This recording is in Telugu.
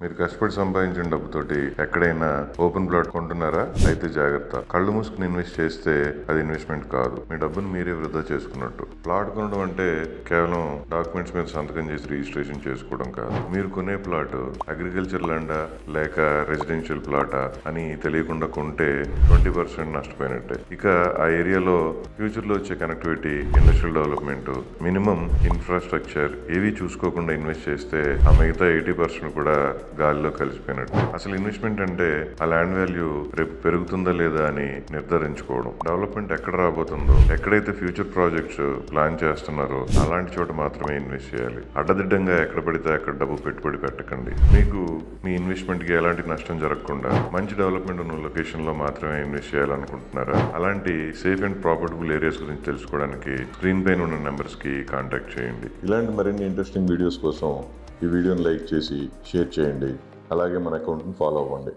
మీరు కష్టపడి సంపాదించిన డబ్బుతోటి ఎక్కడైనా ఓపెన్ ప్లాట్ కొంటున్నారా? అయితే జాగ్రత్త. కళ్ళు మూసుకుని ఇన్వెస్ట్ చేస్తే అది ఇన్వెస్ట్మెంట్ కాదు, మీ డబ్బును మీరే వృధా చేసుకున్నట్టు. ప్లాట్ కొనడం అంటే కేవలం డాక్యుమెంట్స్ మీద సంతకం చేసి రిజిస్ట్రేషన్ చేసుకోవడం కాదు. మీరు కొనే ప్లాట్ అగ్రికల్చర్ ల్యాండా లేక రెసిడెన్షియల్ ప్లాటా అని తెలియకుండా కొంటే 20% నష్టపోయినట్టే. ఇక ఆ ఏరియాలో ఫ్యూచర్ లో వచ్చే connectivity, industrial development, minimum infrastructure ఏవి చూసుకోకుండా ఇన్వెస్ట్ చేస్తే ఆ మిగతా 80% కూడా గాలిలో కలిసిపోయినట్టు. అసలు ఇన్వెస్ట్మెంట్ అంటే ఆ ల్యాండ్ వాల్యూ రేపు పెరుగుతుందా లేదా అని నిర్ధారించుకోవడం. డెవలప్మెంట్ ఎక్కడ రాబోతుందో, ఎక్కడైతే ఫ్యూచర్ ప్రాజెక్ట్స్ ప్లాన్ చేస్తున్నారో అలాంటి చోట మాత్రమే ఇన్వెస్ట్ చేయాలి. అడ్డదిడ్డంగా ఎక్కడ పడితే అక్కడ డబ్బు పెట్టుబడి పెట్టకండి. మీకు మీ ఇన్వెస్ట్మెంట్ కి ఎలాంటి నష్టం జరగకుండా మంచి డెవలప్మెంట్ ఉన్న లొకేషన్ లో మాత్రమే ఇన్వెస్ట్ చేయాలనుకుంటున్నారా? అలాంటి సేఫ్ అండ్ ప్రాఫిటబుల్ ఏరియాస్ గురించి తెలుసుకోవడానికి స్క్రీన్ పైన ఉన్న నెంబర్స్ కి కాంటాక్ట్ చేయండి. ఇలాంటి మరిన్ని ఇంట్రెస్టింగ్ వీడియోస్ కోసం ఈ వీడియోని లైక్ చేసి షేర్ చేయండి. అలాగే మన అకౌంట్ని ఫాలో అవ్వండి.